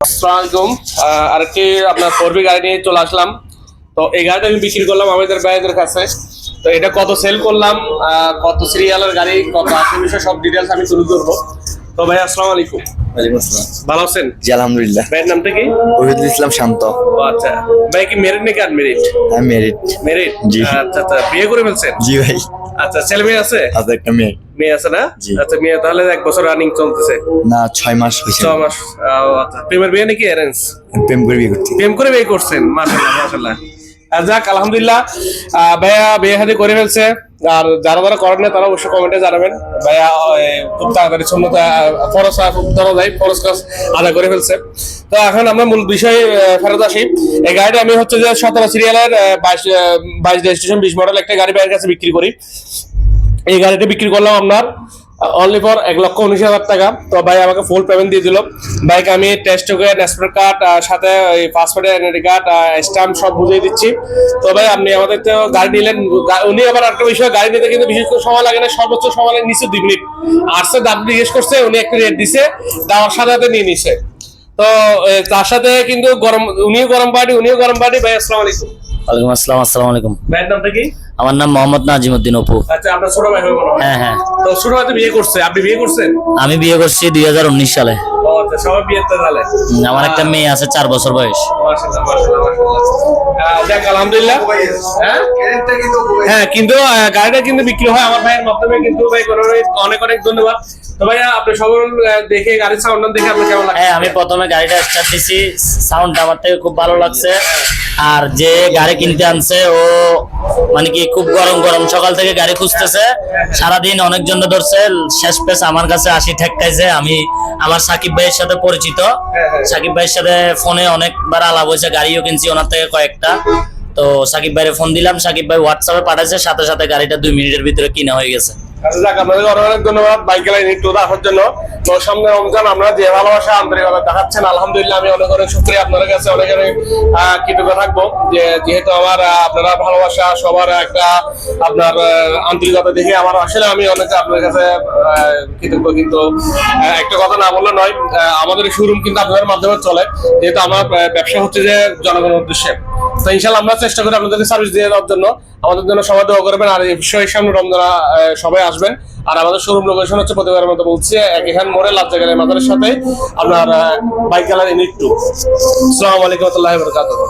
আসসালামাইকুম। আরেকটি আপনার ফোরবি গাড়ি নিয়ে চলে আসলাম। তো এই গাড়িটা আমি বিক্রি করলাম আমাদের ভাইদের কাছে। তো এটা কত সেল করলাম, কত সিরিয়ালের গাড়ি, কত আছে বিষয় সব ডিটেলস আমি তুলে ধরবো। তো ভাই আসসালামু আলাইকুম। ওয়ালাইকুম আসসালাম। ভালো আছেন? জি আলহামদুলিল্লাহ। ভাইয়ের নামটা কি? ওহিদুল ইসলাম শান্ত। ও আচ্ছা, ভাই কি মেরিট নাকি আনমেরিট? আমি মেরিড। মেরিট? জি। আচ্ছা আচ্ছা, বিয়ে করে ফেলছেন? জি ভাই। আচ্ছা, ছেলে মেয়ে আছে? আছে একটা মেয়ে। মেয়ে আছে না? জি। আচ্ছা, মেয়ে তাহলে 1 বছর রানিং চলতেছে? না 6 মাস হয়েছে। 6 মাস। আচ্ছা, প্রেমের বিয়ে নাকি অ্যারেঞ্জ? প্রেম করে বিয়ে করছি। প্রেম করে বিয়ে করছেন? মাশাআল্লাহ মাশাআল্লাহ। যাক আলহামদুলিল্লাহ, ভাইয়া বিয়ে শাদী করে ফেলছে। আর যারা যারা করেন না তারা অবশ্যই কমেন্টে জানাবেন। ভাইয়া খুব তাড়াতাড়ি সুন্নত ফরজ ধরা যায়, ফরজ কাজ আদায় করে ফেলছে। তো এখন আমরা মূল বিষয়ে ফেরত আসি। এই গাড়িটা আমি হচ্ছে যে 17 সিরিয়ালের 22 রেজিস্ট্রেশন 20 মডেল একটা গাড়ি ভাইয়ের কাছে বিক্রি করি। এই গাড়িটা বিক্রি করলাম আপনার অনলি ফর 1,19,000 টাকা। তো ভাই আমাকে ফুল পেমেন্ট দিয়ে দিল। বাইকে আমি টেস্ট নেসপার কার্ড সাথে পাসপোর্টের এনআইডি কার্ড স্ট্যাম্প সব বুঝিয়ে দিচ্ছি। তো ভাই আপনি আমাদের তো গাড়ি নিলেন, উনি আবার একটা বিষয়, গাড়ি নিতে কিন্তু বিশেষ করে সময় লাগে না, সর্বোচ্চ সময় লাগে নিচে 2 মিনিট। আসছে, দাম জিজ্ঞেস করছে, উনি একটা রেট দিছে, দেওয়ার সাথে সাথে নিয়ে নিছে। তো তার সাথে কিন্তু উনিও গরম পার্টি, উনিও গরম পার্টি। ভাই আসসালামু আলাইকুম। ওয়ালাইকুম আসসালাম। আসসালামু আলাইকুম। ভাইয়ের নামটা কি? আমার নাম মোহাম্মদ নাজিমউদ্দিন অপু। আচ্ছা, আপনার ছোট ভাই হবে মনে হয়? হ্যাঁ হ্যাঁ, তো ছোট ভাই তো বিয়ে করছে, আপনি বিয়ে করছেন? আমি বিয়ে করছি 2019 সালে। ও আচ্ছা, সবাই বিয়ে তো তাহলে। আমার একটা মেয়ে আছে 4 বছর বয়স। মাশাআল্লাহ মাশাআল্লাহ মাশাআল্লাহ। যাক আলহামদুলিল্লাহ। হ্যাঁ কিন্তু গাড়িটা কিন্তু বিক্রি হয় আমার ভাইয়ের মাধ্যমে কিন্তু। ভাই অনেক অনেক ধন্যবাদ। তো ভাইয়া আপনি সকল দেখে গাড়ির সাউন্ড দেখে আপনার কেমন লাগে? হ্যাঁ, আমি প্রথমে গাড়িটা স্টার্ট দিছি, সাউন্ডটা আমার থেকে খুব ভালো লাগছে। আর যে গাড়ি কিনতে আনছে ও মানে কি খুব গরম গরম সকাল থেকে গাড়ি খুঁজতেছে, সারাদিন অনেক জন্য ধরছে, শেষ পেশ আমার কাছে আসি ঠেকাইছে। আমি আমার সাকিব ভাইয়ের সাথে পরিচিত, সাকিব ভাইয়ের সাথে ফোনে অনেকবার আলাপ হয়েছে, গাড়িও কিনছি ওনার থেকে কয়েকটা। তো সাকিব ভাইয়ের ফোন দিলাম, সাকিব ভাই হোয়াটসঅ্যাপে পাঠাইছে, সাথে সাথে গাড়িটা 2 মিনিটের ভিতরে কিনা হয়ে গেছে। আচ্ছা যাক, আপনাদের অনেক অনেক ধন্যবাদ বাইক গাড়ি একটু দেখার জন্য। তো সামনে রমজান, আমরা যে ভালোবাসা আন্তরিকতা দেখাচ্ছেন আলহামদুলিল্লাহ, আমি অনেক অনেক শুকরিয়া আপনাদের কাছে, অনেক অনেক কৃতজ্ঞ থাকবো যে যেহেতু আমার আপনারা ভালোবাসা সবার একটা আপনার আন্তরিকতা দেখে আমার আসলে আমি অনেক আপনাদের কাছে কৃতজ্ঞ। কিন্তু একটা কথা না বললে নয়, আমাদের শোরুম কিন্তু আপনাদের মাধ্যমে চলে, যেহেতু আমার ব্যবসা হচ্ছে যে জনগণের উদ্দেশ্যে। তো ইনশাল্লাহ আমরা চেষ্টা করি আপনাদেরকে সার্ভিস দিয়ে দেওয়ার জন্য। আমাদের জন্য সবাই দোয়া করবেন। আর এই বিষয়ের সামনে রমজান সবাই আসবেন। আর আমাদের শোরুম লোকেশন হচ্ছে প্রতিবারের মতো বলছি এখান মোড়ে লাজ্জা গেলের মাথার সাথে আপনার বাইক গ্যালারি ইউনিট 2। আসসালামু আলাইকুম ওয়া রাহমাতুল্লাহি ওয়া বারাকাতুহু।